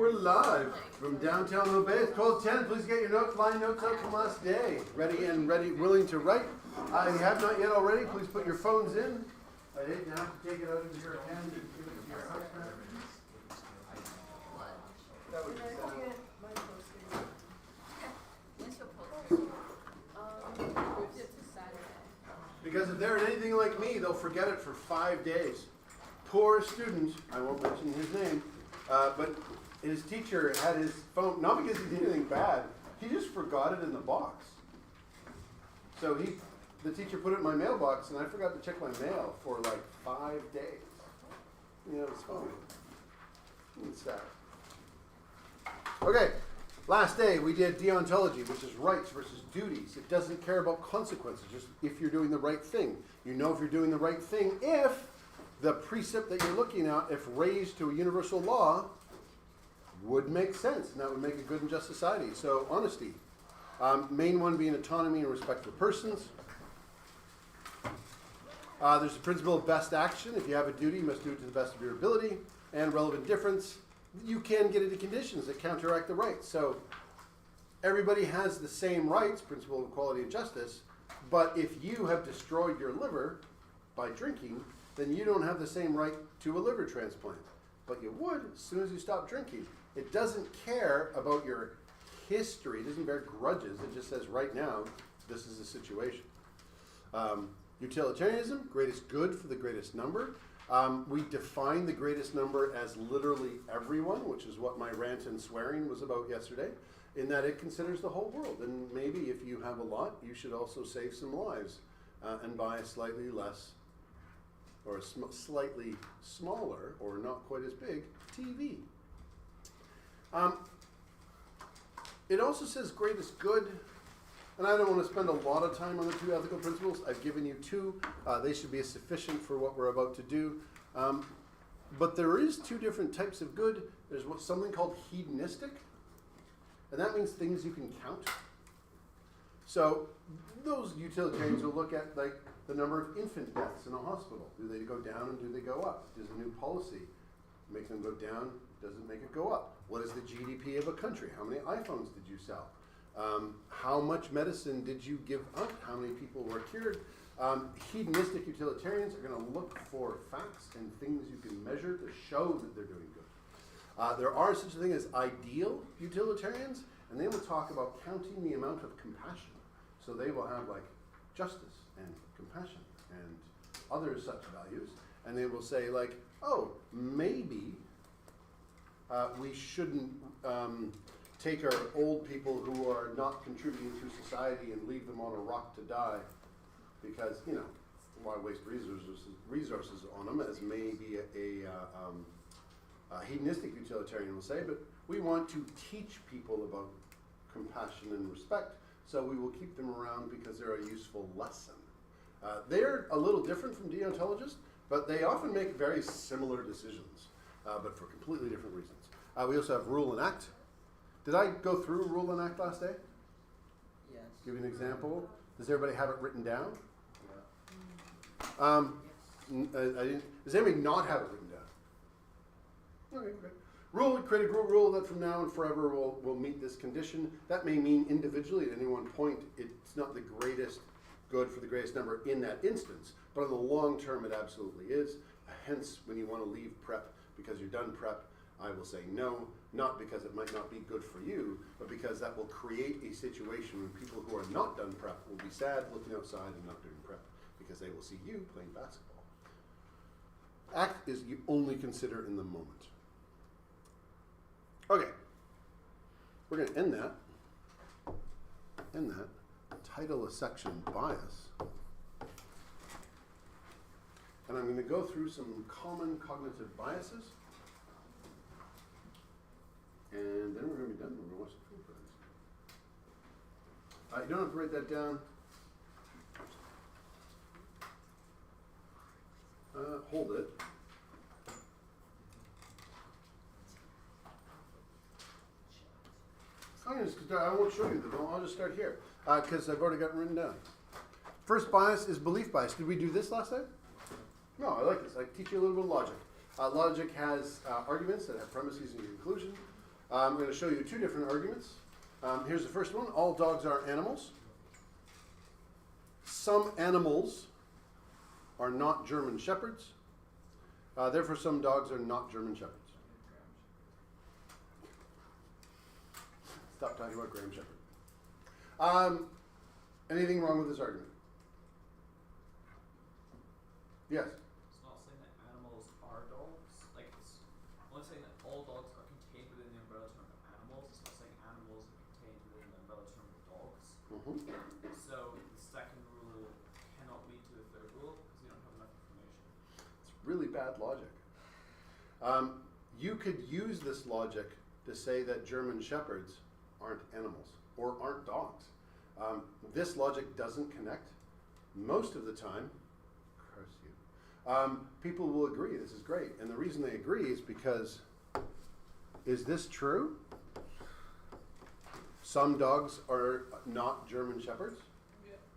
We're live from downtown Obey. It's 12:10. Please get your line notes out from last day. Ready, willing to write. If you have not yet already, please put your phones in. I hate to have to take it out of your hand and give it to your husband. That would be sad. Because if they're anything like me, they'll forget it for 5 days. Poor student, I won't mention his name, but his teacher had his phone, not because he did anything bad, he just forgot it in the box. So the teacher put it in my mailbox, and I forgot to check my mail for like 5 days. You know, it's funny. It's sad. Okay, last day we did deontology, which is rights versus duties. It doesn't care about consequences, just if you're doing the right thing. You know if you're doing the right thing if the precept that you're looking at, if raised to a universal law, would make sense, and that would make a good and just society. So, honesty. Main one being autonomy and respect for persons. There's the principle of best action. If you have a duty, you must do it to the best of your ability. And relevant difference. You can get into conditions that counteract the rights. So, everybody has the same rights, principle of equality and justice, but if you have destroyed your liver by drinking, then you don't have the same right to a liver transplant. But you would as soon as you stop drinking. It doesn't care about your history. It doesn't bear grudges. It just says right now, this is the situation. Utilitarianism, greatest good for the greatest number. We define the greatest number as literally everyone, which is what my rant and swearing was about yesterday, in that it considers the whole world. And maybe if you have a lot, you should also save some lives and buy a slightly less or a slightly smaller or not quite as big TV. It also says greatest good, and I don't want to spend a lot of time on the two ethical principles. I've given you two. They should be sufficient for what we're about to do. But there is two different types of good. There's something called hedonistic, and that means things you can count. So those utilitarians will look at like the number of infant deaths in a hospital. Do they go down and do they go up? Does a new policy make them go down? Does it make it go up? What is the GDP of a country? How many iPhones did you sell? How much medicine did you give up? How many people were cured? Hedonistic utilitarians are going to look for facts and things you can measure to show that they're doing good. There are such a thing as ideal utilitarians, and they will talk about counting the amount of compassion. So they will have like justice and compassion and other such values, and they will say like, oh, maybe we shouldn't take our old people who are not contributing to society and leave them on a rock to die, because, you know, why waste resources on them, as maybe a hedonistic utilitarian will say, but we want to teach people about compassion and respect, so we will keep them around because they're a useful lesson. They're a little different from deontologists, but they often make very similar decisions, but for completely different reasons. We also have rule and act. Did I go through rule and act last day? Yes. Give you an example. Does everybody have it written down? Yeah. Does anybody not have it written down? Okay, great. Create a rule that from now and forever will meet this condition. That may mean individually at any one point it's not the greatest good for the greatest number in that instance, but in the long term it absolutely is. Hence, when you want to leave prep because you're done prep, I will say no, not because it might not be good for you, but because that will create a situation when people who are not done prep will be sad looking outside and not doing prep because they will see you playing basketball. Act is you only consider in the moment. Okay, we're going to end that. Title a section bias. And I'm going to go through some common cognitive biases. And then we're going to be done. We're going to watch the film credits. You don't have to write that down. Hold it. I won't show you them. I'll just start here because I've already got it written down. First bias is belief bias. Did we do this last time? No, I like this. I teach you a little bit of logic. Logic has arguments that have premises and conclusions. I'm going to show you two different arguments. Here's the first one. All dogs are animals. Some animals are not German Shepherds. Therefore, some dogs are not German Shepherds. Stop talking about Graham Shepherd. Anything wrong with this argument? Yes? It's not saying that animals are dogs. Like, it's only saying that all dogs are contained within the umbrella term of animals. It's not saying animals are contained within the umbrella term of dogs. Mm-hmm. So the second rule cannot lead to the third rule because we don't have enough information. It's really bad logic. You could use this logic to say that German Shepherds aren't animals or aren't dogs. This logic doesn't connect. Most of the time, curse you, people will agree this is great. And the reason they agree is because, is this true? Some dogs are not German Shepherds?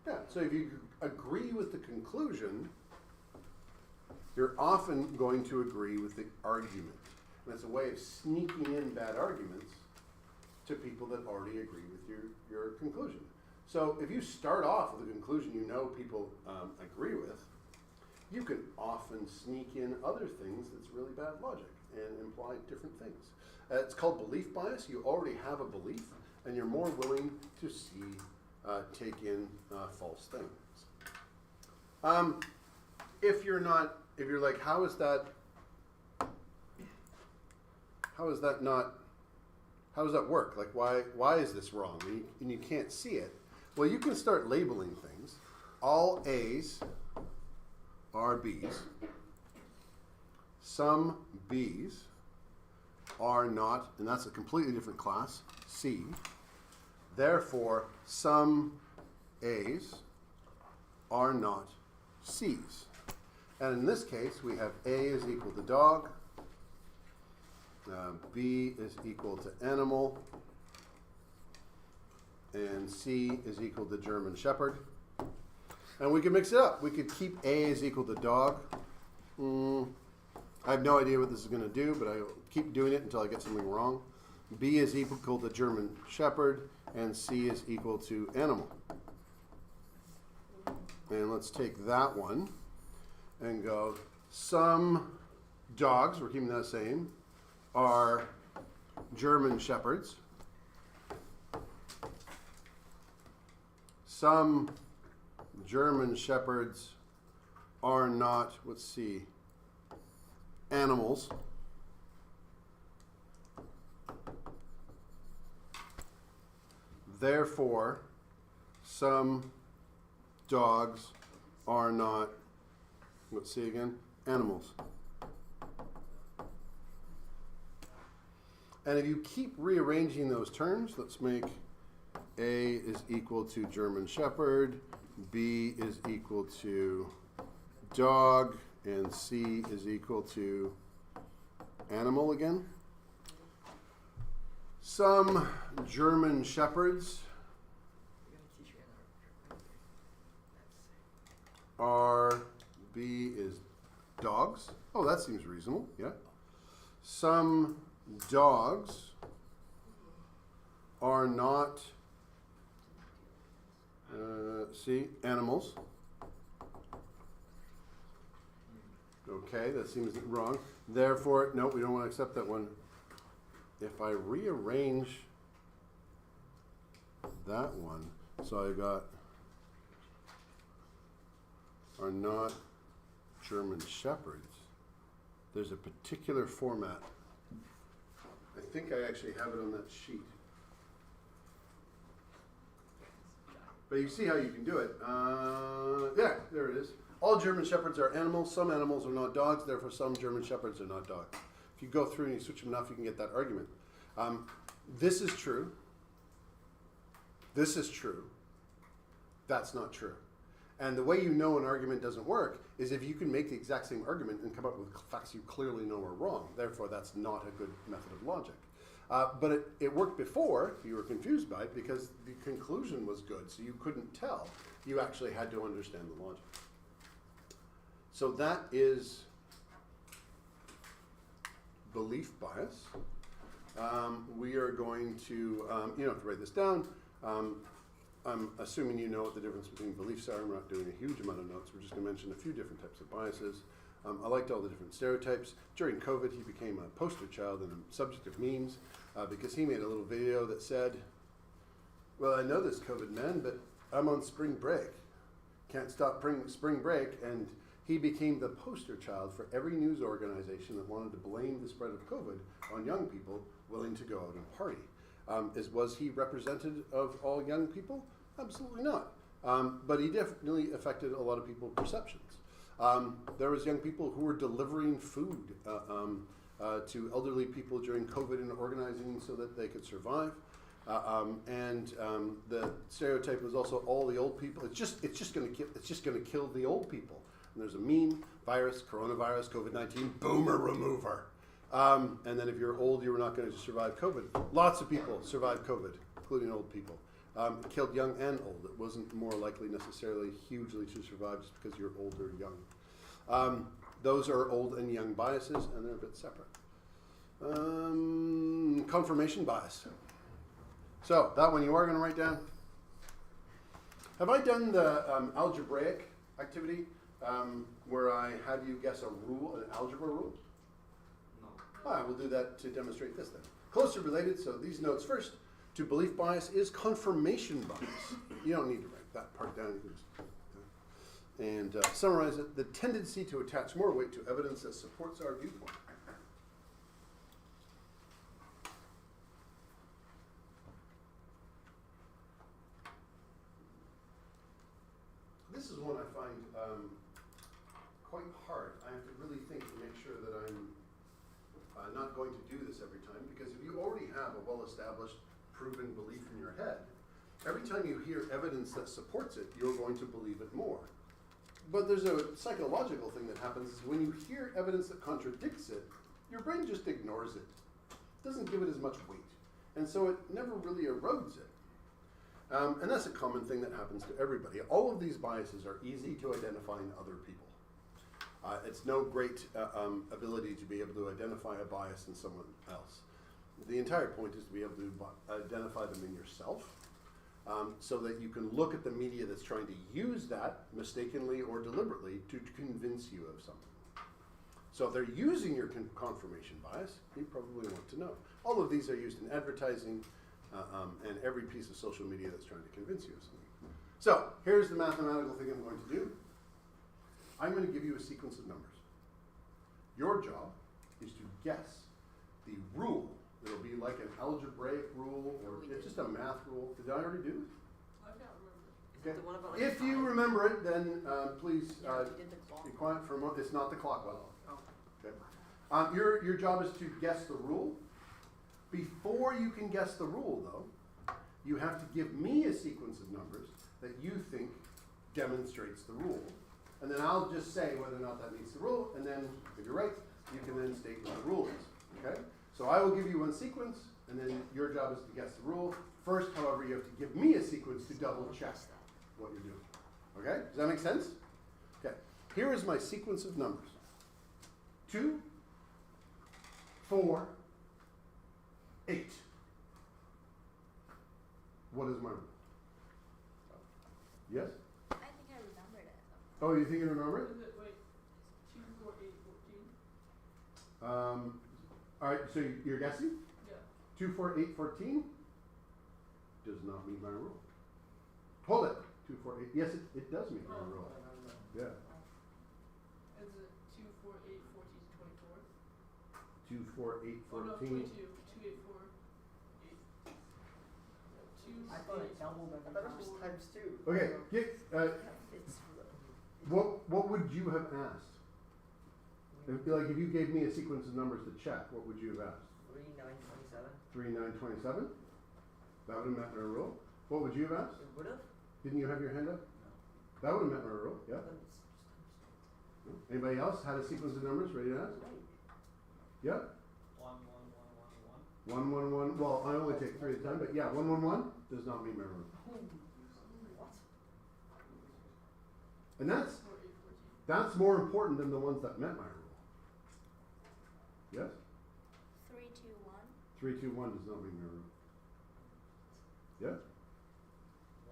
Yeah, so if you agree with the conclusion, you're often going to agree with the argument. And it's a way of sneaking in bad arguments to people that already agree with your conclusion. So if you start off with a conclusion you know people agree with, you can often sneak in other things that's really bad logic and imply different things. It's called belief bias. You already have a belief, and you're more willing to take in false things. If you're like, how does that work? Like, why is this wrong? And you can't see it. Well, you can start labeling things. All A's are B's. Some B's are not, and that's a completely different class, C. Therefore, some A's are not C's. And in this case, we have A is equal to dog, B is equal to animal, and C is equal to German Shepherd. And we can mix it up. We could keep A is equal to dog. I have no idea what this is going to do, but I'll keep doing it until I get something wrong. B is equal to German Shepherd, and C is equal to animal. And let's take that one and go, some dogs, we're keeping that same, are German Shepherds. Some German Shepherds are not, let's see, animals. Therefore, some dogs are not, let's see again, animals. And if you keep rearranging those terms, let's make A is equal to German Shepherd, B is equal to dog, and C is equal to animal again. Some German Shepherds are, B is dogs. Oh, that seems reasonable, yeah. Some dogs are not, see, animals. Okay, that seems wrong. Therefore, no, we don't want to accept that one. If I rearrange that one, so I got are not German Shepherds, there's a particular format. I think I actually have it on that sheet. But you see how you can do it. Yeah, there it is. All German Shepherds are animals. Some animals are not dogs. Therefore, some German Shepherds are not dogs. If you go through and you switch them enough, you can get that argument. This is true. This is true. That's not true. And the way you know an argument doesn't work is if you can make the exact same argument and come up with facts you clearly know are wrong. Therefore, that's not a good method of logic. But it worked before, if you were confused by it, because the conclusion was good, so you couldn't tell. You actually had to understand the logic. So that is belief bias. We are going to, you don't have to write this down. I'm assuming you know what the difference between beliefs are. We're not doing a huge amount of notes. We're just going to mention a few different types of biases. I liked all the different stereotypes. During COVID, he became a poster child and a subject of memes because he made a little video that said, well, I know this COVID, man, but I'm on spring break. Can't stop spring break. And he became the poster child for every news organization that wanted to blame the spread of COVID on young people willing to go out and party. Was he representative of all young people? Absolutely not. But he definitely affected a lot of people's perceptions. There was young people who were delivering food to elderly people during COVID and organizing so that they could survive. The stereotype was also all the old people. It's just going to kill the old people. And there's a meme: virus, coronavirus, COVID-19, boomer remover. And then if you're old, you're not going to survive COVID. Lots of people survived COVID, including old people. It killed young and old. It wasn't more likely necessarily hugely to survive just because you're old or young. Those are old and young biases, and they're a bit separate. Confirmation bias. So that one you are going to write down. Have I done the algebraic activity where I had you guess a rule, an algebra rule? No. I will do that to demonstrate this then. Closely related, so these notes first, to belief bias is confirmation bias. You don't need to write that part down. You can just summarize it. The tendency to attach more weight to evidence that supports our viewpoint. This is one I find quite hard. I have to really think to make sure that I'm not going to do this every time, because if you already have a well-established, proven belief in your head, every time you hear evidence that supports it, you're going to believe it more. But there's a psychological thing that happens is when you hear evidence that contradicts it, your brain just ignores it. It doesn't give it as much weight. And so it never really erodes it. And that's a common thing that happens to everybody. All of these biases are easy to identify in other people. It's no great ability to be able to identify a bias in someone else. The entire point is to be able to identify them in yourself, so that you can look at the media that's trying to use that mistakenly or deliberately to convince you of something. So if they're using your confirmation bias, you probably want to know. All of these are used in advertising and every piece of social media that's trying to convince you of something. So here's the mathematical thing I'm going to do. I'm going to give you a sequence of numbers. Your job is to guess the rule. It'll be like an algebraic rule or it's just a math rule. Did I already do this? I can't remember. Okay. The one about If you remember it, then please you did the clock. be quiet for a moment. It's not the clock one. Oh. Okay. Your job is to guess the rule. Before you can guess the rule, though, you have to give me a sequence of numbers that you think demonstrates the rule. And then I'll just say whether or not that meets the rule, and then if you're right, you can then state what the rule is. Okay? So I will give you one sequence, and then your job is to guess the rule. First, however, you have to give me a sequence to double check what you're doing. Okay? Does that make sense? Okay. Here is my sequence of numbers. 2, 4, 8. What is my rule? Yes? I think I remembered it. Oh, you think you remember it? Is it, wait, 2, 4, 8, 14? All right, so you're guessing? Yeah. 2, 4, 8, 14 does not meet my rule. Hold it. 2, 4, 8. Yes, it does meet my rule. Yeah. Is it 2, 4, 8, 14, 24? 2, 4, 8, Oh, no, 14. 22. 2, 8, 4, 8. 2, I thought it 8, doubled every I thought it time. was times 2. Okay, It's what would you have asked? If you gave me a sequence of numbers to check, what would you have asked? 3, 9, 27. 3, 9, 27? That would have met my rule. What would you have asked? It would have? Didn't you have your hand up? No. That would have met my rule, yeah. Then it's just No? Anybody else had a sequence of numbers ready to ask? times 2. Yeah? 1, 1, 1, 1, 1. 1, 1, 1. Well, I only take 3 at a time, but yeah, 1, 1, 1 does not meet my rule. What? And 4, 8, 14. that's more important than the ones that met my rule. Yes? 3, 2, 1. 321 does not meet my rule. Yeah?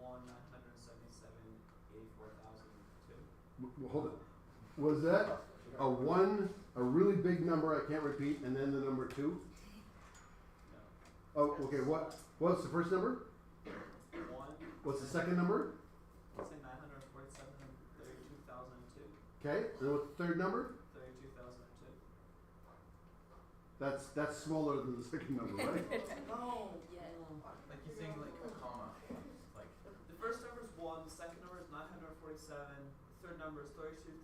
1,977,84,002. Hold it. Was that a 1, a really big number I can't repeat, and then the number 2? No. Oh, okay, what's the first number? 1. What's the second number? Let's say 947,32,002. Okay, and what's the third number? 32,002. That's smaller than the second number, right? No. Yeah. Like you saying like a comma. Like The first number is 1, the second number is 947, the third number is 32,002.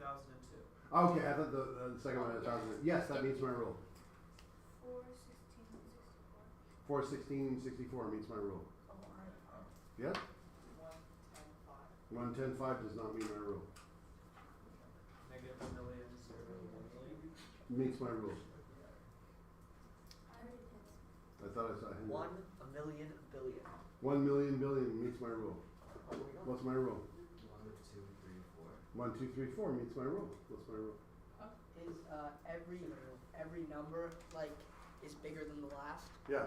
Okay, I thought the second one had 1,000. Yes, that meets my rule. 416, 64. 41664 meets my rule. Oh, Yeah? 110, 5. 110.5 does not meet my rule. Negative 1 million, 0, 1 million. Meets my rule. I already did. I thought I saw him. 1,000,000,000 billion. 1 million billion meets my rule. Oh, we got What's my rule? 1, 2, 3, 4. 1, 2, 3, 4 meets my rule. What's my rule? Is every number like is bigger than the last? Yeah,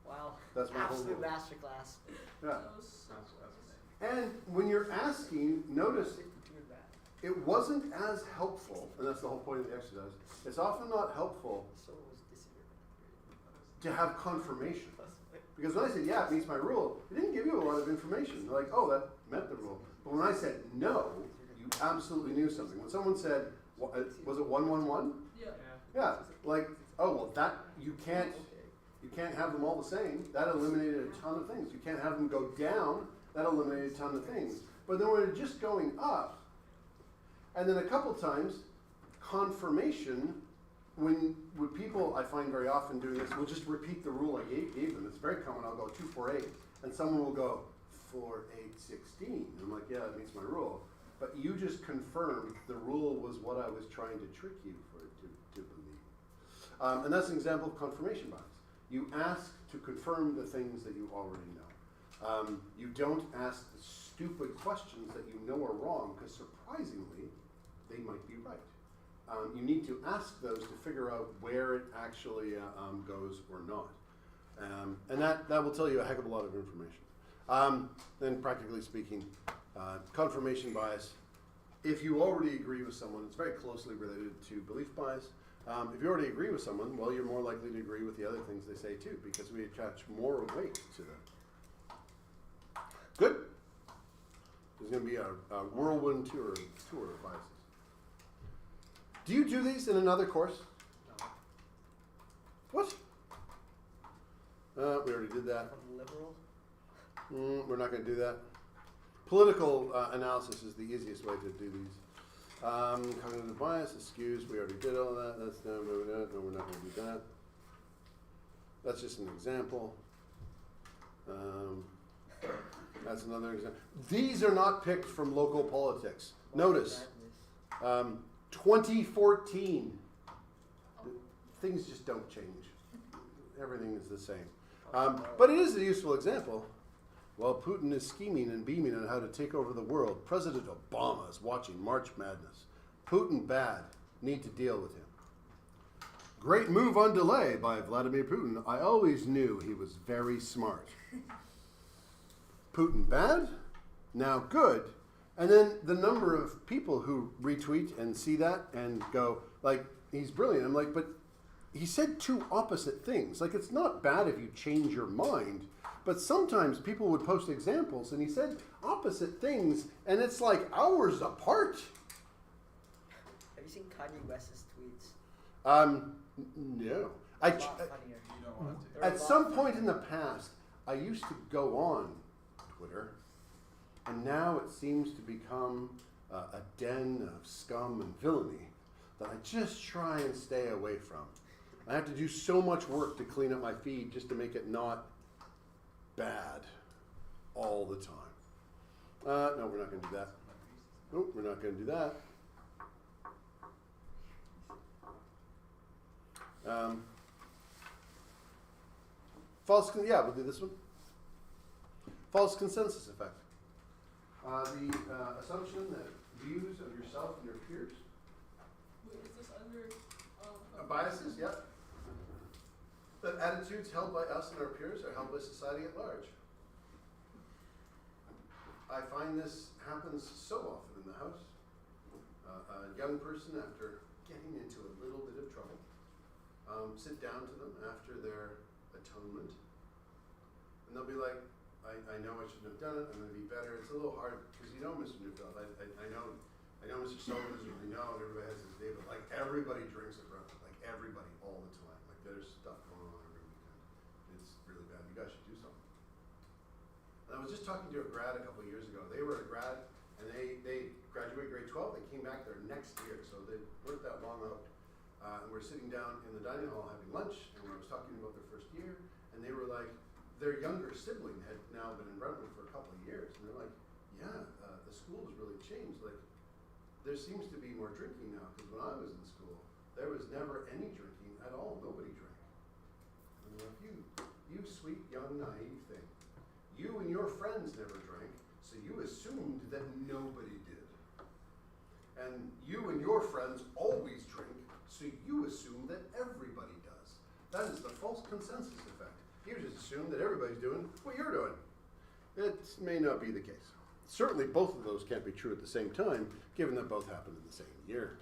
Wow. that's my whole Absolute rule. masterclass. Yeah. That's amazing. And when you're asking, notice 52 of that. it wasn't as helpful, and that's the whole point of the exercise. It's often not helpful So it was this year. to have confirmation. Because when I said, yeah, it meets my rule, it didn't give you a lot of information. Like, oh, that met the rule. But when I said no, you absolutely knew something. When someone said, was it 111? Yeah. Yeah, like, oh, well, that, you can't have them all the same. That eliminated a ton of things. You can't have them go down. That eliminated a ton of things. But then when they're just going up, and then a couple times, confirmation, when people, I find very often doing this, will just repeat the rule I gave them. It's very common. I'll go 248, and someone will go 4816. And I'm like, yeah, that meets my rule. But you just confirmed the rule was what I was trying to trick you to believe. And that's an example of confirmation bias. You ask to confirm the things that you already know. You don't ask the stupid questions that you know are wrong, because surprisingly, they might be right. You need to ask those to figure out where it actually goes or not. And that will tell you a heck of a lot of information. Then practically speaking, confirmation bias, if you already agree with someone, it's very closely related to belief bias. If you already agree with someone, well, you're more likely to agree with the other things they say too, because we attach more weight to them. Good? There's going to be a whirlwind tour of biases. Do you do these in another course? No. What? We already did that. From liberal. We're not going to do that. Political analysis is the easiest way to do these. Cognitive bias, excuse, we already did all that. That's no, we're not going to do that. That's just an example. That's another example. These are not picked from local politics. Notice, 2014. Things just don't change. Everything is the same. But it is a useful example. While Putin is scheming and beaming on how to take over the world, President Obama is watching March Madness. Putin bad. Need to deal with him. Great move on delay by Vladimir Putin. I always knew he was very smart. Putin bad? Now good. And then the number of people who retweet and see that and go, like, he's brilliant. I'm like, but he said two opposite things. Like, it's not bad if you change your mind. But sometimes people would post examples, and he said opposite things, and it's like hours apart. Have you seen Kanye West's tweets? No. A lot funnier. You don't want to. They're a At lot some funnier. point in the past, I used to go on Twitter, and now it seems to become a den of scum and villainy that I just try and stay away from. I have to do so much work to clean up my feed just to make it not bad all the time. No, we're not going to do that. Nope, we're not going to do that. We'll do this one. False consensus effect. The assumption that views of yourself and your peers. Wait, is this under? Biases, yep. that attitudes held by us and our peers are held by society at large. I find this happens so often in the house. A young person, after getting into a little bit of trouble, sit down to them after their atonement, and they'll be like, I know I shouldn't have done it, I'm going to be better. It's a little hard, because you know, Mr. Neufeld, I know Mr. Sullivan, I know everybody has his day, but like everybody drinks at Brentwood, like everybody all the time. Like there's stuff going on every weekend. It's really bad. You guys should do something. And I was just talking to a grad a couple of years ago. They were a grad, and they graduated grade 12. They came back their next year, so they weren't that long out. And we're sitting down in the dining hall having lunch, and I was talking about their first year, and they were like, their younger sibling had now been in Brentwood for a couple of years, and they're like, yeah, the school has really changed. Like, there seems to be more drinking now, because when I was in school, there was never any drinking at all. Nobody drank. And I'm like, you sweet, young, naive thing. You and your friends never drank, so you assumed that nobody did. And you and your friends always drink, so you assume that everybody does. That is the false consensus effect. You just assume that everybody's doing what you're doing. It may not be the case. Certainly both of those can't be true at the same time, given that both happened in the same year.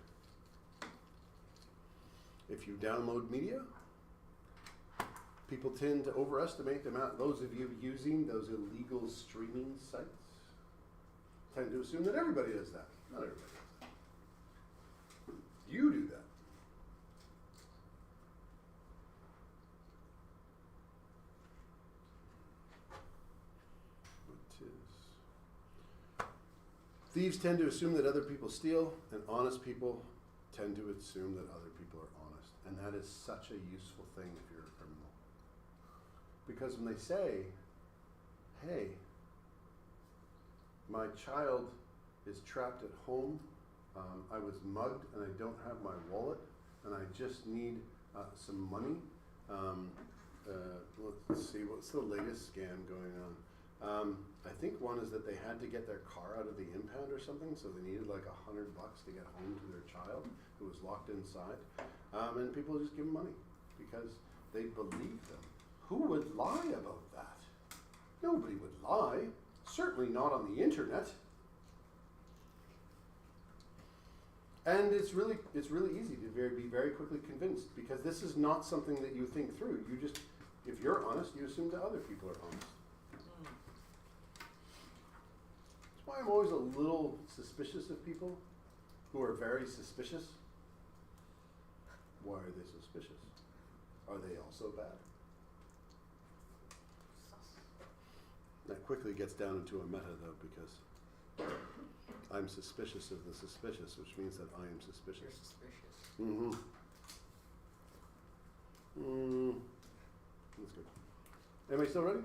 If you download media, people tend to overestimate the amount. Those of you using those illegal streaming sites tend to assume that everybody does that. Not everybody does that. You do that. Thieves tend to assume that other people steal, and honest people tend to assume that other people are honest. And that is such a useful thing if you're a criminal. Because when they say, hey, my child is trapped at home, I was mugged and I don't have my wallet, and I just need some money. Let's see, what's the latest scam going on? I think one is that they had to get their car out of the impound or something, so they needed like $100 to get home to their child who was locked inside. And people just give them money because they believe them. Who would lie about that? Nobody would lie. Certainly not on the internet. And it's really easy to be very quickly convinced, because this is not something that you think through. You just, if you're honest, you assume that other people are honest. That's why I'm always a little suspicious of people who are very suspicious. Why are they suspicious? Are they also bad? That quickly gets down into a meta, though, because I'm suspicious of the suspicious, which means that I am suspicious. You're suspicious. Mm-hmm. That's good. Anybody still ready?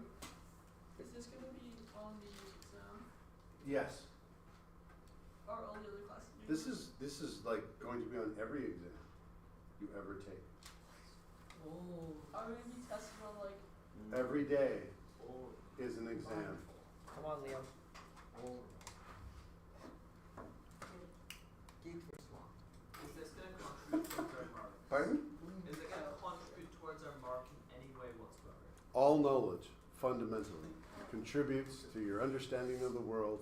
Is this gonna be on the exam Yes. or all the other classes? This is like going to be on every exam you ever take. Oh. Are we gonna be tested on like? Every day is an exam. Come on, Liam. Geek for swamp. Is this going to contribute towards our mark? Pardon? Is it going to contribute towards our mark in any way whatsoever? All knowledge, fundamentally, contributes to your understanding of the world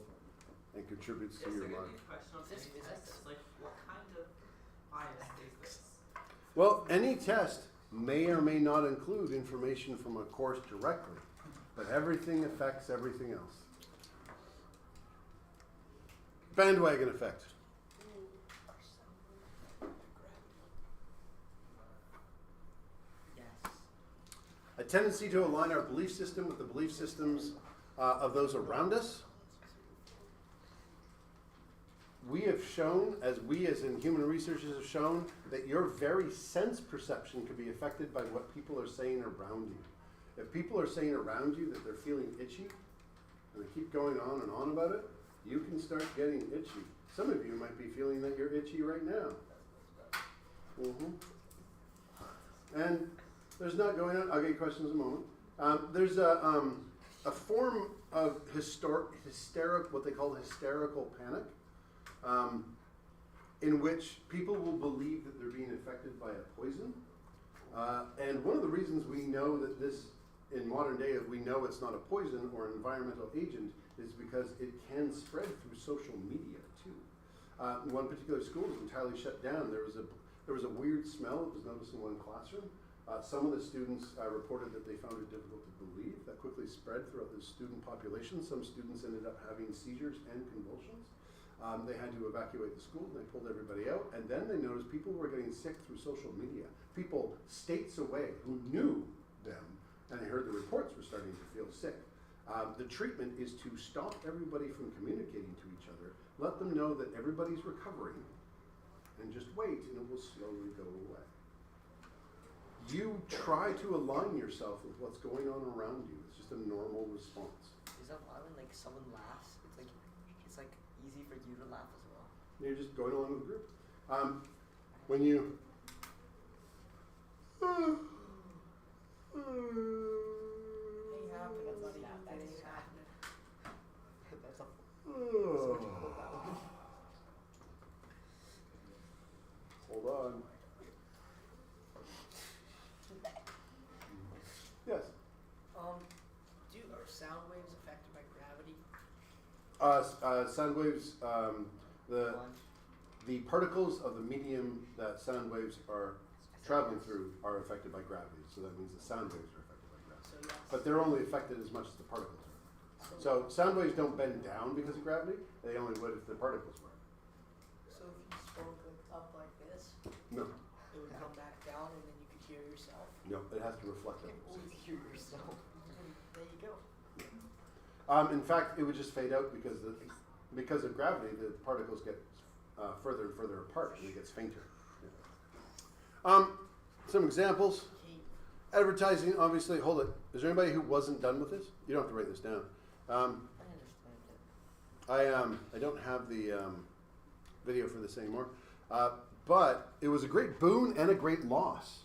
and contributes to Is your there going mark. to be a question on Is this any physics? tests? Like, what kind of bias is this? Well, any test may or may not include information from a course directly, but everything affects everything else. Bandwagon effect. Yes. A tendency to align our belief system with the belief systems of those around us. We have shown, as in human researchers have shown, that your very sense perception can be affected by what people are saying around you. If people are saying around you that they're feeling itchy, and they keep going on and on about it, you can start getting itchy. Some of you might be feeling that you're itchy right now. And there's not going on, I'll get questions in a moment. There's a form of what they call hysterical panic, in which people will believe that they're being affected by a poison, And one of the reasons we know that this, in modern day, we know it's not a poison or an environmental agent is because it can spread through social media too. One particular school was entirely shut down. There was a weird smell that was noticed in one classroom. Some of the students reported that they found it difficult to believe. That quickly spread throughout the student population. Some students ended up having seizures and convulsions. They had to evacuate the school, and they pulled everybody out. And then they noticed people were getting sick through social media. People states away who knew them, and they heard the reports were starting to feel sick. The treatment is to stop everybody from communicating to each other, let them know that everybody's recovering, and just wait, and it will slowly go away. You try to align yourself with what's going on around you. It's just a normal response. Is that why when like someone laughs, it's like easy for you to laugh as well? You're just going along with the group. When you Ain't happening, buddy. That ain't happening. That's a Hold on. Yes. Are sound waves affected by gravity? Sound waves, the one. the particles of the medium that sound waves are traveling through are affected by gravity. So that means the sound waves are affected by gravity. So yes. But they're only affected as much as the particles are. So sound waves don't bend down because of gravity. They only would if the particles were. So if you spoke up like this, No, it would come back down, and then you could hear yourself. no, it has to reflect You it. can always hear yourself. And there you go. In fact, it would just fade out because of gravity, the particles get further and further apart, and it gets fainter. Yeah. Some examples. Kate, Advertising, obviously. Hold it. Is there anybody who wasn't done with this? You don't have to write this down. I understand it. I don't have the video for this anymore, but it was a great boon and a great loss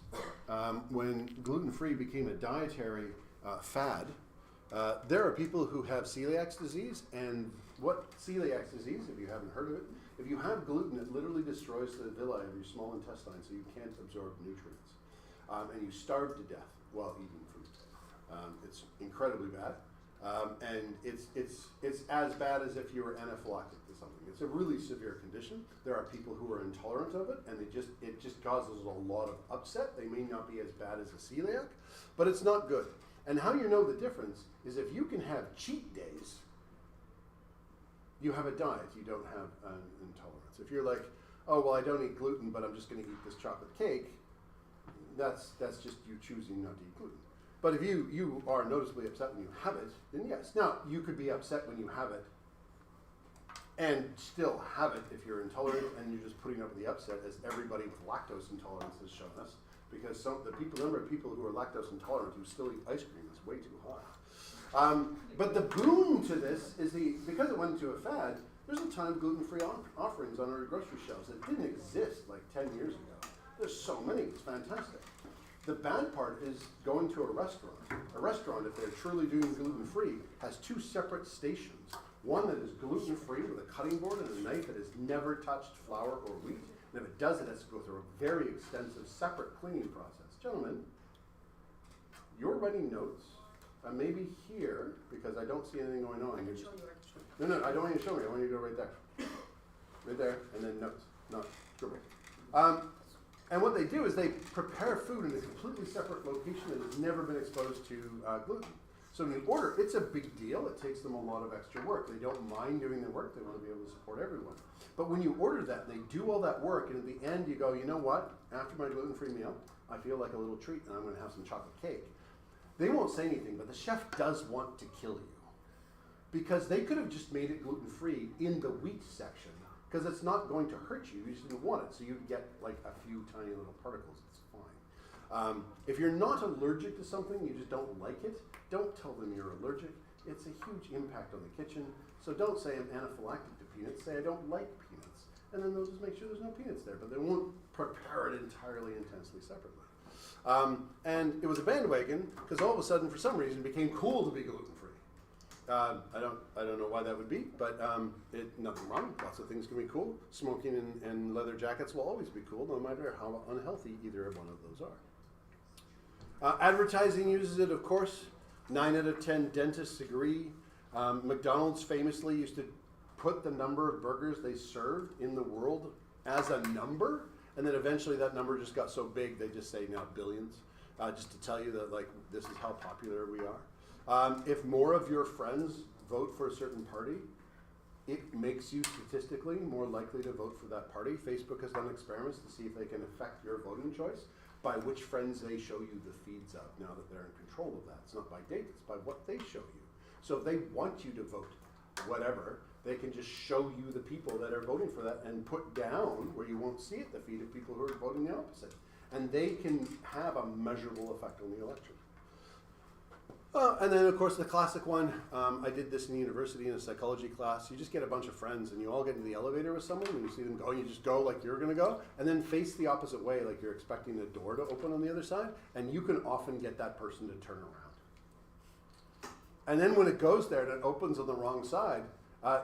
when gluten-free became a dietary fad. There are people who have celiac disease, and what celiac disease, if you haven't heard of it, if you have gluten, it literally destroys the villi of your small intestine, so you can't absorb nutrients, and you starve to death while eating food. It's incredibly bad. And it's as bad as if you were anaphylactic to something. It's a really severe condition. There are people who are intolerant of it, and it just causes a lot of upset. They may not be as bad as a celiac, but it's not good. And how you know the difference is if you can have cheat days, you have a diet. You don't have an intolerance. If you're like, oh well, I don't eat gluten, but I'm just going to eat this chocolate cake, that's just you choosing not to eat gluten. But if you are noticeably upset when you have it, then yes. Now, you could be upset when you have it and still have it if you're intolerant and you're just putting up with the upset, as everybody with lactose intolerance has shown us. Because the number of people who are lactose intolerant who still eat ice cream is way too high. But the boon to this is because it went into a fad, there's a ton of gluten-free offerings on our grocery shelves that didn't exist like 10 years ago. There's so many, it's fantastic. The bad part is going to a restaurant. A restaurant, if they're truly doing gluten-free, has two separate stations. One that is gluten-free with a cutting board and a knife that has never touched flour or wheat. And if it does, it has to go through a very extensive separate cleaning process. Gentlemen, you're writing notes. Maybe here, because I don't see anything going on. I can show you. I can show you. No, I don't want you to show me. I want you to go right there. Right there, and then notes. No, scribble. And what they do is they prepare food in a completely separate location that has never been exposed to gluten. So when you order, it's a big deal. It takes them a lot of extra work. They don't mind doing their work. They want to be able to support everyone. But when you order that, they do all that work, and at the end you go, you know what? After my gluten-free meal, I feel like a little treat, and I'm going to have some chocolate cake. They won't say anything, but the chef does want to kill you. Because they could have just made it gluten-free in the wheat section, because it's not going to hurt you. You just didn't want it, so you'd get like a few tiny little particles. It's fine. If you're not allergic to something, you just don't like it, don't tell them you're allergic. It's a huge impact on the kitchen. So don't say I'm anaphylactic to peanuts. Say I don't like peanuts. And then they'll just make sure there's no peanuts there, but they won't prepare it entirely intensely separately. And it was a bandwagon because all of a sudden, for some reason, it became cool to be gluten-free. I don't know why that would be, but nothing wrong. Lots of things can be cool. Smoking and leather jackets will always be cool, no matter how unhealthy either one of those are. Advertising uses it, of course. 9 out of 10 dentists agree. McDonald's famously used to put the number of burgers they served in the world as a number, and then eventually that number just got so big they just say now billions, just to tell you that like this is how popular we are. If more of your friends vote for a certain party, it makes you statistically more likely to vote for that party. Facebook has done experiments to see if they can affect your voting choice by which friends they show you the feeds of now that they're in control of that. It's not by date, it's by what they show you. So if they want you to vote whatever, they can just show you the people that are voting for that and put down where you won't see it the feed of people who are voting the opposite. And they can have a measurable effect on the election. And then, of course, the classic one, I did this in university in a psychology class. You just get a bunch of friends and you all get in the elevator with someone and you see them go, and you just go like you're going to go, and then face the opposite way like you're expecting the door to open on the other side, and you can often get that person to turn around. And then when it goes there and it opens on the wrong side,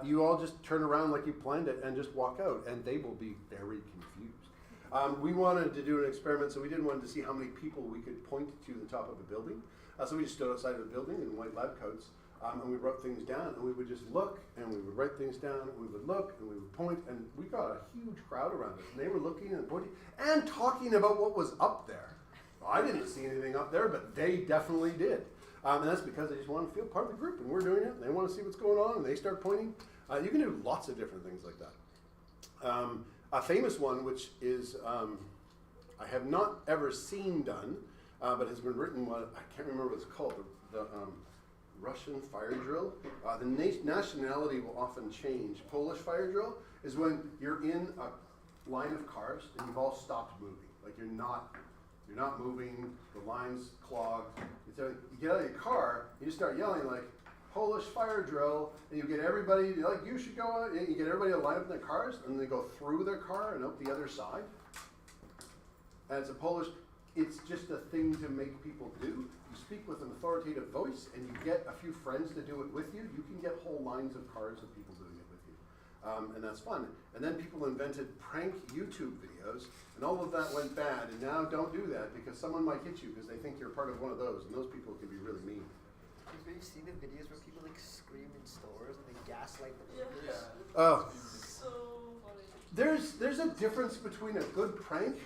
you all just turn around like you planned it and just walk out, and they will be very confused. We wanted to do an experiment, so we didn't want to see how many people we could point to the top of a building. So we just stood outside of the building in white lab coats, and we wrote things down, and we would just look, and we would write things down, and we would look, and we would point, and we got a huge crowd around us, and they were looking and pointing, and talking about what was up there. Well, I didn't see anything up there, but they definitely did. And that's because they just want to feel part of the group, and we're doing it, and they want to see what's going on, and they start pointing. You can do lots of different things like that. A famous one, which is, I have not ever seen done, but has been written, I can't remember what it's called, the Russian fire drill. The nationality will often change. Polish fire drill is when you're in a line of cars and you've all stopped moving. Like you're not moving, the line's clogged. You get out of your car, you just start yelling like, Polish fire drill, and you get everybody, like you should go out, and you get everybody to line up in their cars, and they go through their car and out the other side. And it's a Polish, it's just a thing to make people do. You speak with an authoritative voice, and you get a few friends to do it with you. You can get whole lines of cars of people doing it with you. And that's fun. And then people invented prank YouTube videos, and all of that went bad, and now don't do that because someone might hit you because they think you're part of one of those, and those people can be really mean. Have you seen the videos where people like scream in stores and they gaslight the Yeah. workers? Oh. So funny. There's a difference between a good prank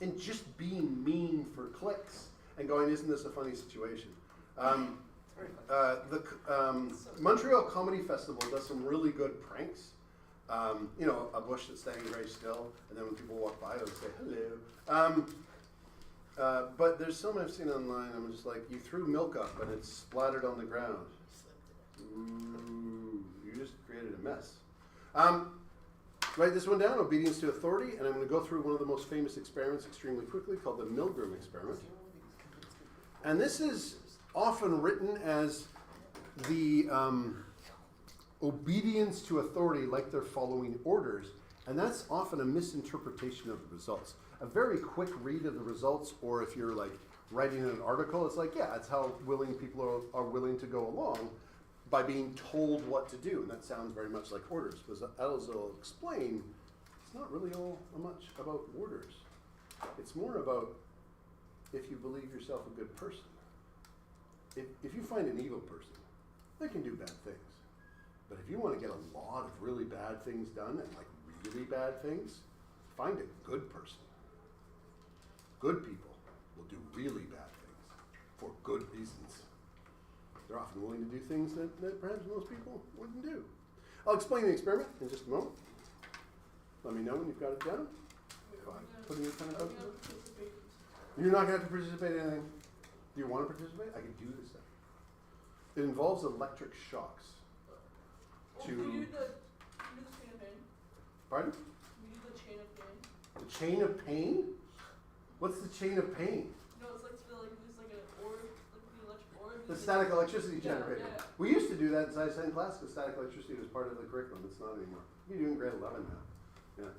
and just being mean for clicks and going, isn't this a funny situation? It's very funny. The Montreal Comedy Festival does some really good pranks. You know, a bush that's standing very still, and then when people walk by, they'll say hello. But there's some I've seen online. I'm just like, you threw milk up and it's splattered on the ground. Ooh, you just created a mess. Write this one down, obedience to authority, and I'm going to go through one of the most famous experiments extremely quickly called the Milgram experiment. And this is often written as the obedience to authority, like they're following orders, and that's often a misinterpretation of the results. A very quick read of the results, or if you're like writing an article, it's like, yeah, that's how willing people are willing to go along by being told what to do, and that sounds very much like orders. But as I'll explain, it's not really all much about orders. It's more about if you believe yourself a good person. If you find an evil person, they can do bad things. But if you want to get a lot of really bad things done, and like really bad things, find a good person. Good people will do really bad things for good reasons. They're often willing to do things that perhaps most people wouldn't do. I'll explain the experiment in just a moment. Let me know when you've got it down. Putting your pen I'm up. gonna participate. You're not going to have to participate in anything. Do you want to participate? I can do this stuff. It involves electric shocks. Oh, To- can you do the chain of pain? Pardon? Can you do the chain of pain? The chain of pain? What's the chain of pain? No, it's like there's like an orb, like the electric orb. The static electricity Yeah, generator. yeah. We used to do that in science class because static electricity was part of the curriculum. It's not anymore. You do in grade 11 now. Yeah.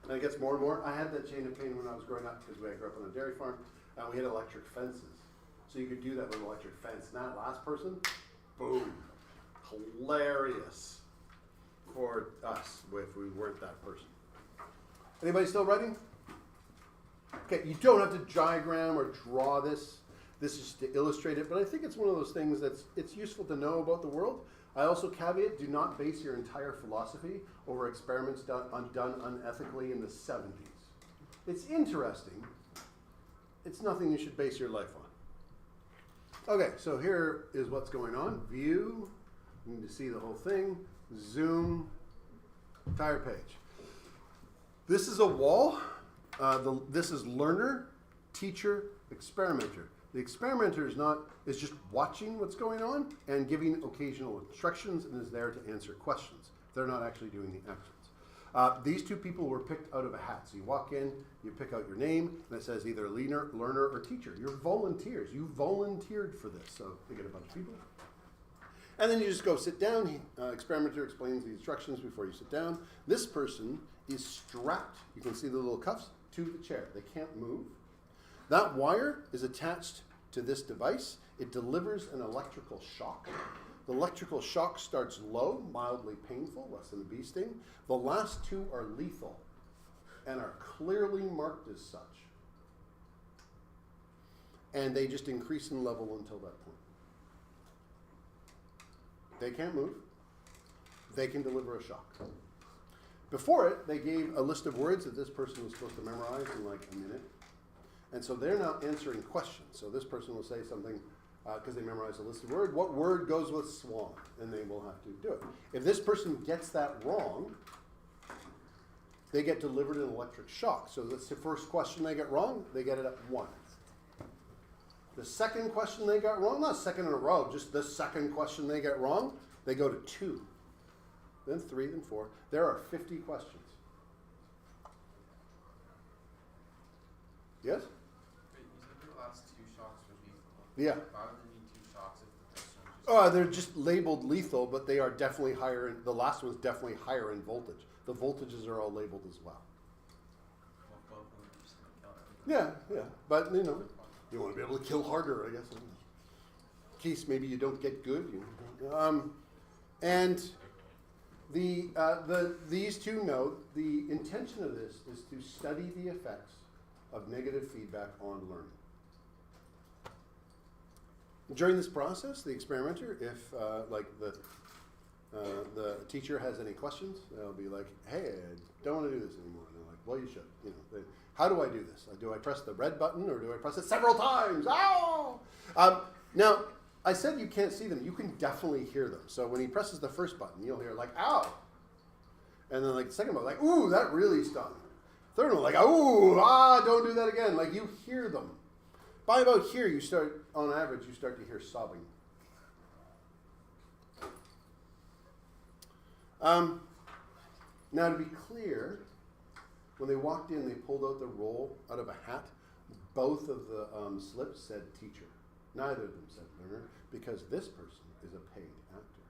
And it gets more and more. I had that chain of pain when I was growing up because I grew up on a dairy farm. We had electric fences. So you could do that with an electric fence. And that last person, boom. Hilarious for us if we weren't that person. Anybody still writing? Okay, you don't have to diagram or draw this. This is to illustrate it, but I think it's one of those things it's useful to know about the world. I also caveat, do not base your entire philosophy over experiments done unethically in the 70s. It's interesting. It's nothing you should base your life on. Okay, so here is what's going on. View, you need to see the whole thing. Zoom, entire page. This is a wall. This is learner, teacher, experimenter. The experimenter is just watching what's going on and giving occasional instructions and is there to answer questions. They're not actually doing the actions. These two people were picked out of a hat. So you walk in, you pick out your name, and it says either learner, or teacher. You're volunteers. You volunteered for this. So they get a bunch of people. And then you just go sit down. Experimenter explains the instructions before you sit down. This person is strapped, you can see the little cuffs, to the chair. They can't move. That wire is attached to this device. It delivers an electrical shock. The electrical shock starts low, mildly painful, less than a bee sting. The last two are lethal and are clearly marked as such. And they just increase in level until that point. They can't move. They can deliver a shock. Before it, they gave a list of words that this person was supposed to memorize in like a minute. And so they're now answering questions. So this person will say something, because they memorized a list of words, what word goes with swan? And they will have to do it. If this person gets that wrong, they get delivered an electric shock. So that's the first question they get wrong, they get it at 1. The second question they got wrong, not second in a row, just the second question they get wrong, they go to 2. Then 3, then 4. There are 50 questions. Yes? Wait, you said the last 2 shocks were lethal. Yeah. Why would they need 2 shocks if the first one just... They're just labeled lethal, but they are definitely higher. The last one's definitely higher in voltage. The voltages are all labeled as well. Well, both of them are just gonna kill everything. Yeah. But, you want to be able to kill harder, I guess. In case maybe you don't get good. And these two know the intention of this is to study the effects of negative feedback on learning. During this process, the experimenter, if the teacher has any questions, they'll be like, "Hey, I don't want to do this anymore." And they're like, "Well, you should." How do I do this? Do I press the red button or do I press it several times? Ow! Now, I said you can't see them. You can definitely hear them. So when he presses the first button, you'll hear like, "Ow!" And then like the second button, like, "Ooh, that really stung." Third one, like, "Ooh, don't do that again." Like you hear them. By about here, on average, you start to hear sobbing. Now, to be clear, when they walked in, they pulled out the roll out of a hat. Both of the slips said teacher. Neither of them said learner, because this person is a paid actor.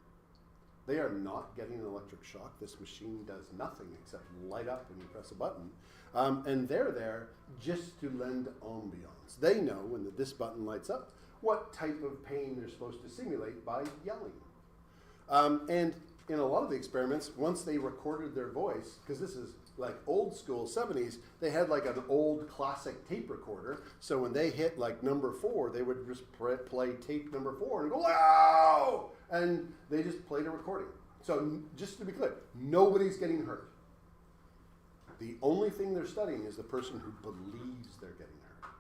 They are not getting an electric shock. This machine does nothing except light up when you press a button. And they're there just to lend ambiance. They know when this button lights up what type of pain they're supposed to simulate by yelling. And in a lot of the experiments, once they recorded their voice, because this is like old school 70s, they had like an old classic tape recorder. So when they hit like number 4, they would just play tape number 4 and go, "Wow!" And they just played a recording. So just to be clear, nobody's getting hurt. The only thing they're studying is the person who believes they're getting hurt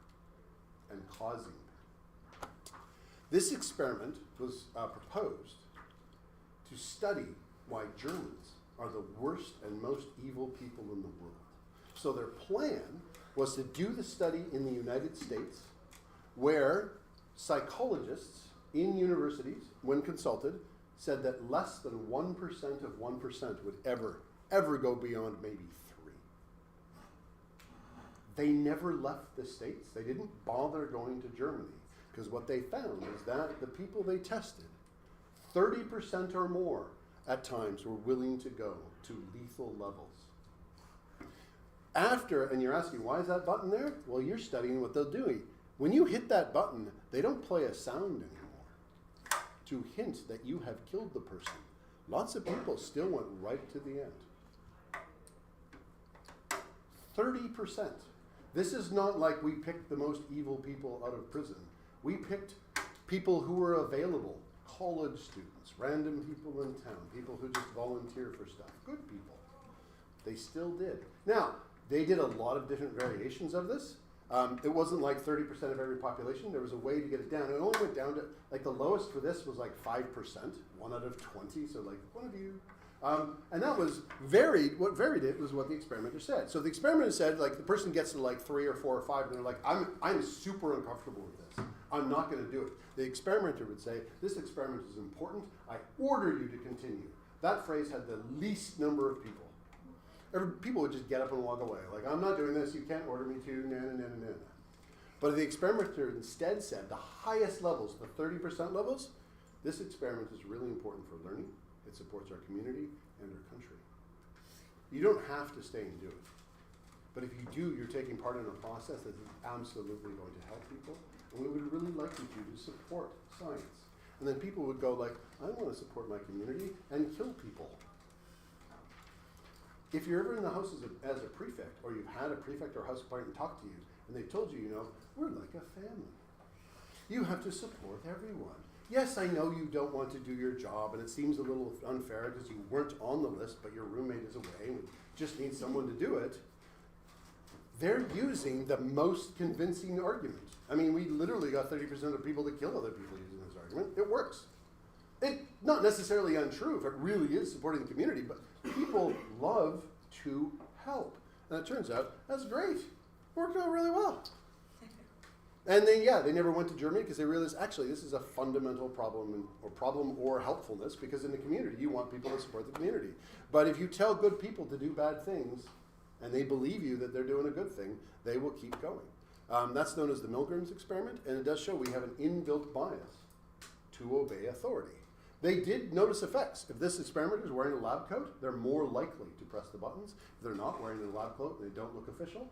and causing pain. This experiment was proposed to study why Germans are the worst and most evil people in the world. So their plan was to do the study in the United States, where psychologists in universities, when consulted, said that less than 1% of 1% would ever go beyond maybe 3. They never left the States. They didn't bother going to Germany, because what they found is that the people they tested, 30% or more at times were willing to go to lethal levels. And you're asking, why is that button there? Well, you're studying what they're doing. When you hit that button, they don't play a sound anymore to hint that you have killed the person. Lots of people still went right to the end. 30%. This is not like we picked the most evil people out of prison. We picked people who were available, college students, random people in town, people who just volunteer for stuff, good people. They still did. Now, they did a lot of different variations of this. It wasn't like 30% of every population. There was a way to get it down. It only went down to, like, the lowest for this was like 5%, 1 out of 20, so like, one of you. And that was varied. What varied it was what the experimenter said. So the experimenter said, like, the person gets to like 3 or 4 or 5, and they're like, I'm super uncomfortable with this. I'm not going to do it. The experimenter would say, this experiment is important. I order you to continue. That phrase had the least number of people. People would just get up and walk away. Like, I'm not doing this. You can't order me to, na, na, na, na, na. But the experimenter instead said the highest levels, the 30% levels, this experiment is really important for learning. It supports our community and our country. You don't have to stay and do it. But if you do, you're taking part in a process that is absolutely going to help people. And we would really like you to support science. And then people would go like, I want to support my community and kill people. If you're ever in the house as a prefect, or you've had a prefect or house parent talk to you, and they've told you, we're like a family. You have to support everyone. Yes, I know you don't want to do your job, and it seems a little unfair because you weren't on the list, but your roommate is away, and we just need someone to do it. They're using the most convincing argument. I mean, we literally got 30% of people to kill other people using this argument. It works. It's not necessarily untrue if it really is supporting the community, but people love to help. And it turns out that's great. Worked out really well. And then, they never went to Germany because they realized, actually, this is a fundamental problem or helpfulness, because in the community, you want people to support the community. But if you tell good people to do bad things, and they believe you that they're doing a good thing, they will keep going. That's known as the Milgram's experiment, and it does show we have an inbuilt bias to obey authority. They did notice effects. If this experimenter is wearing a lab coat, they're more likely to press the buttons. If they're not wearing a lab coat and they don't look official,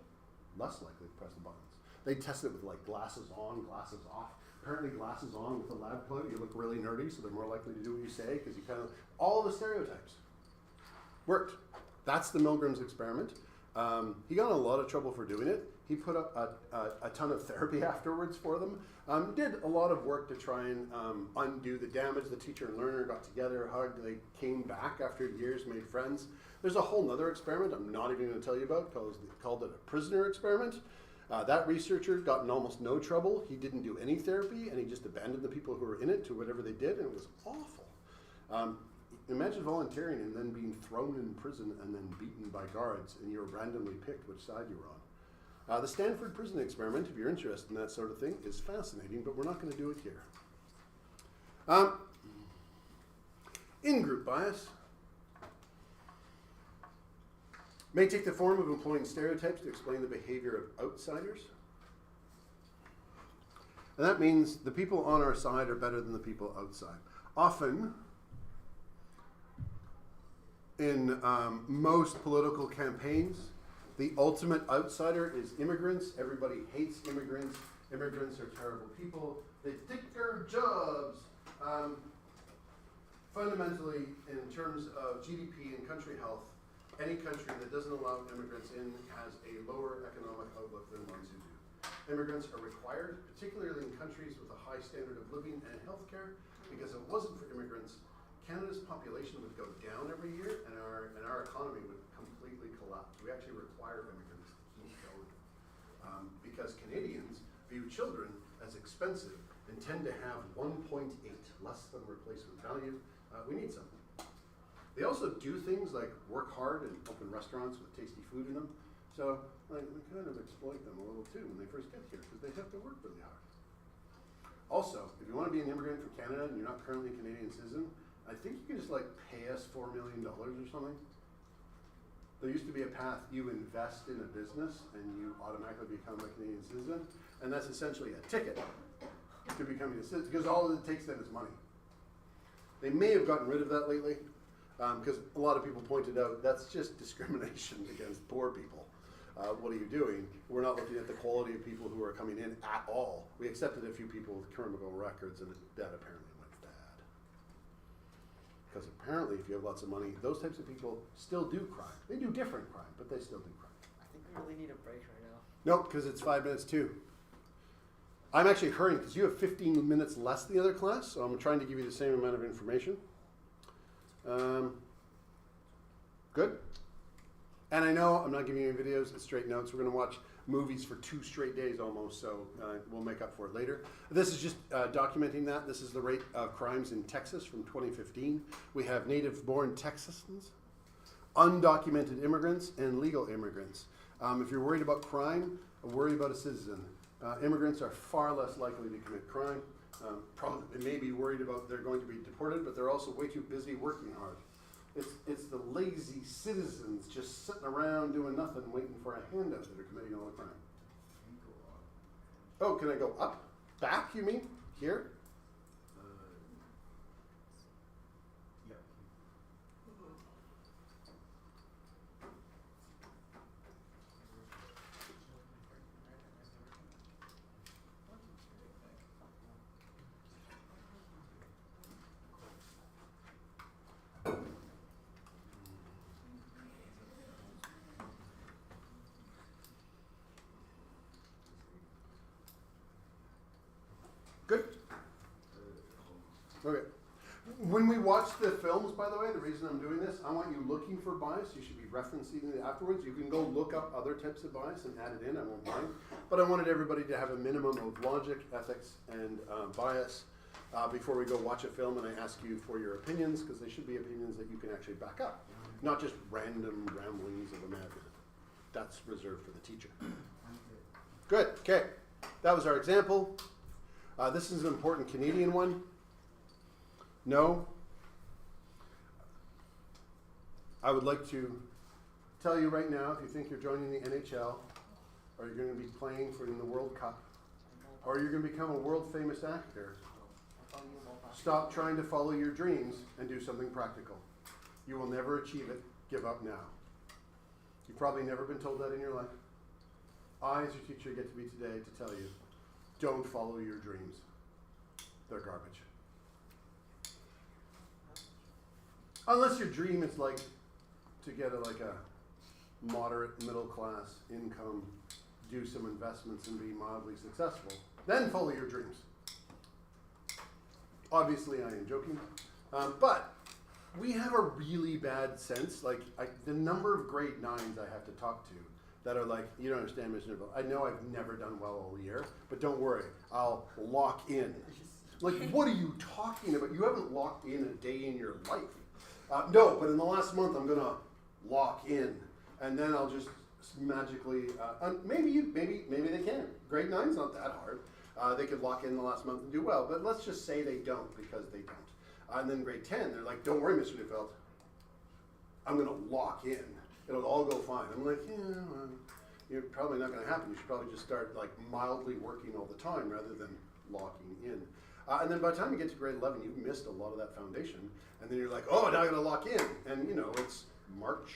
less likely to press the buttons. They tested it with like glasses on, glasses off. Apparently glasses on with a lab coat, you look really nerdy, so they're more likely to do what you say because you kind of, all the stereotypes. Worked. That's the Milgram's experiment. He got in a lot of trouble for doing it. He put up a ton of therapy afterwards for them. Did a lot of work to try and undo the damage. The teacher and learner got together, hugged, they came back after years, made friends. There's a whole nother experiment I'm not even going to tell you about called it a prisoner experiment. That researcher got in almost no trouble. He didn't do any therapy, and he just abandoned the people who were in it to whatever they did, and it was awful. Imagine volunteering and then being thrown in prison and then beaten by guards, and you're randomly picked which side you were on. The Stanford Prison Experiment, if you're interested in that sort of thing, is fascinating, but we're not going to do it here. In-group bias may take the form of employing stereotypes to explain the behavior of outsiders. And that means the people on our side are better than the people outside. Often, in most political campaigns, the ultimate outsider is immigrants. Everybody hates immigrants. Immigrants are terrible people. They take their jobs. Fundamentally, in terms of GDP and country health, any country that doesn't allow immigrants in has a lower economic outlook than ones who do. Immigrants are required, particularly in countries with a high standard of living and healthcare, because if it wasn't for immigrants, Canada's population would go down every year, and our economy would completely collapse. We actually require immigrants to keep going, because Canadians view children as expensive and tend to have 1.8 less than replacement value. We need something. They also do things like work hard and open restaurants with tasty food in them. So we kind of exploit them a little too when they first get here because they have to work really hard. Also, if you want to be an immigrant from Canada and you're not currently a Canadian citizen, I think you can just pay us $4 million or something. There used to be a path you invest in a business and you automatically become a Canadian citizen, and that's essentially a ticket to becoming a citizen because all it takes then is money. They may have gotten rid of that lately because a lot of people pointed out that's just discrimination against poor people. What are you doing? We're not looking at the quality of people who are coming in at all. We accepted a few people with criminal records and that apparently went bad. Because apparently if you have lots of money, those types of people still do crime. They do different crime, but they still do crime. I think we really need a break right now. Nope, because it's 5 minutes too. I'm actually hurrying because you have 15 minutes less than the other class, so I'm trying to give you the same amount of information. Good? And I know I'm not giving you any videos, it's straight notes. We're going to watch movies for 2 straight days almost, so we'll make up for it later. This is just documenting that. This is the rate of crimes in Texas from 2015. We have native-born Texans, undocumented immigrants, and legal immigrants. If you're worried about crime, worry about a citizen. Immigrants are far less likely to commit crime. Probably they may be worried about they're going to be deported, but they're also way too busy working hard. It's the lazy citizens just sitting around doing nothing, waiting for a handout that are committing all the crime. Oh, can I go up? Back, you mean? Here? Yeah. Good? Okay. When we watch the films, by the way, the reason I'm doing this, I want you looking for bias. You should be referencing it afterwards. You can go look up other types of bias and add it in. I won't mind. But I wanted everybody to have a minimum of logic, ethics, and bias before we go watch a film and I ask you for your opinions, because they should be opinions that you can actually back up, not just random ramblings of a madman. That's reserved for the teacher. Good. Okay. That was our example. This is an important Canadian one. No. I would like to tell you right now, if you think you're joining the NHL, or you're going to be playing in the World Cup, or you're going to become a world famous actor, stop trying to follow your dreams and do something practical. You will never achieve it. Give up now. You've probably never been told that in your life. I, as your teacher, get to be today to tell you, don't follow your dreams. They're garbage. Unless your dream is like to get a moderate middle class income, do some investments and be mildly successful, then follow your dreams. Obviously, I am joking, but we have a really bad sense, the number of grade 9s I have to talk to that are like, you don't understand, Mr. Neville. I know I've never done well all year, but don't worry, I'll lock in. Like, what are you talking about? You haven't locked in a day in your life. No, but in the last month, I'm gonna lock in, and then I'll just magically. Maybe they can. Grade 9's not that hard. They could lock in the last month and do well, but let's just say they don't because they don't. And then grade 10, they're like, "Don't worry, Mr. Neufeld. I'm gonna lock in. It'll all go fine." I'm like, "Yeah, well, you're probably not gonna happen. You should probably just start like mildly working all the time rather than locking in." And then by the time you get to grade 11, you've missed a lot of that foundation. And then you're like, "Oh, now I gotta lock in." And it's March.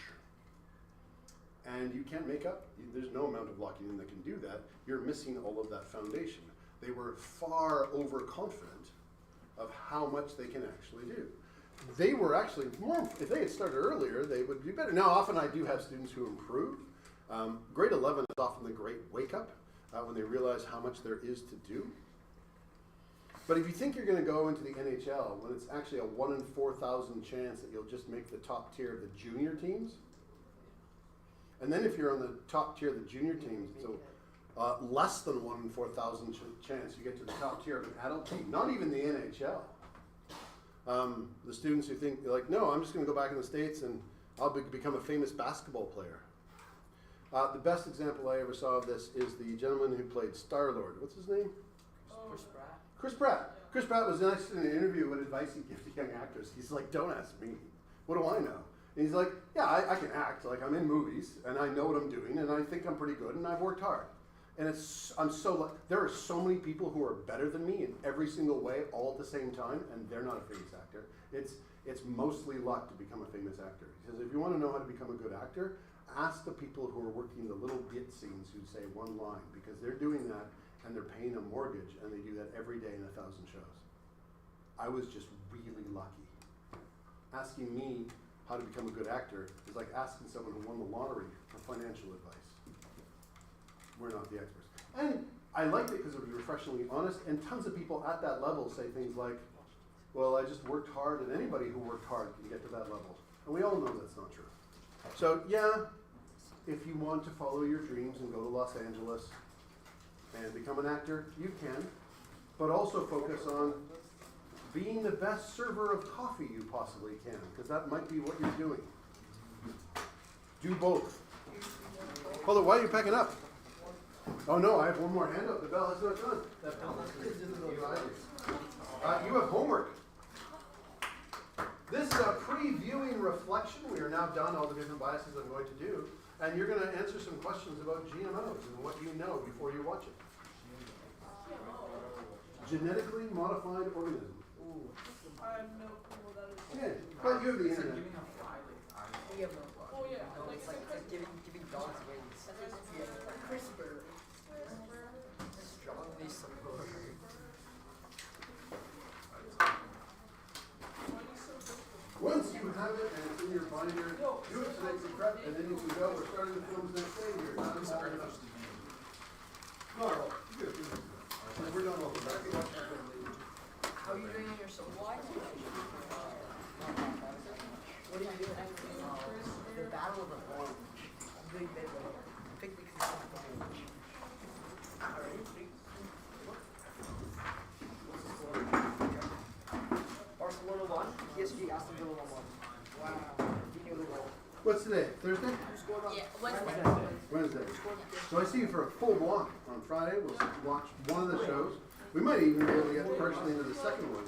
And you can't make up. There's no amount of locking in that can do that. You're missing all of that foundation. They were far overconfident of how much they can actually do. They were actually more, if they had started earlier, they would do better. Now, often I do have students who improve. Grade 11 is often the great wake up when they realize how much there is to do. But if you think you're going to go into the NHL when it's actually a 1 in 4,000 chance that you'll just make the top tier of the junior teams, and then if you're on the top tier of the junior teams, so less than 1 in 4,000 chance you get to the top tier of an adult team, not even the NHL. The students who think, they're like, "No, I'm just going to go back in the States and I'll become a famous basketball player." The best example I ever saw of this is the gentleman who played Star-Lord. What's his name? Chris Pratt. Chris Pratt. Chris Pratt was asked in an interview what advice he'd give to young actors. He's like, "Don't ask me. What do I know?" And he's like, "Yeah, I can act. Like, I'm in movies and I know what I'm doing and I think I'm pretty good and I've worked hard." And there are so many people who are better than me in every single way all at the same time, and they're not a famous actor. It's mostly luck to become a famous actor. He says, if you want to know how to become a good actor, ask the people who are working the little bit scenes who say one line, because they're doing that and they're paying a mortgage and they do that every day in 1,000 shows. I was just really lucky. Asking me how to become a good actor is like asking someone who won the lottery for financial advice. we're not the experts. And I liked it because it was refreshingly honest, and tons of people at that level say things like, well, I just worked hard, and anybody who worked hard can get to that level. And we all know that's not true. So yeah, if you want to follow your dreams and go to Los Angeles and become an actor, you can, but also focus on being the best server of coffee you possibly can, because that might be what you're doing. Do both. Hold it, why are you packing up? Oh no, I have one more hand up. The bell has not done. That bell is you have homework. This is a previewing reflection. We are now done all the different biases I'm going to do. And you're going to answer some questions about GMOs and what you know before you watch it. Genetically modified organism. I have no clue what that is. Yeah, but you have the It's like internet. giving a fly like eyes. We have no Oh, yeah. No, it's like giving dogs wings. CRISPR. Strongly support. Once you have it and it's in your binder, do it so that you prep, and then you can go. We're starting the films next day. You're not It's involved enough. artificial game. No, good. We're done all the back. How are you doing on your social? What are you doing? The Battle of the Bulge. Big bit. Pick because it's not the Bulge. Alright. Barcelona won. PSG Aston Villa 1-1. Wow. You knew the goal. What's today? Thursday? Yeah, Wednesday. Wednesday. So I see you for a full block on Friday. We'll watch one of the shows. We might even be able to get partially into the second one.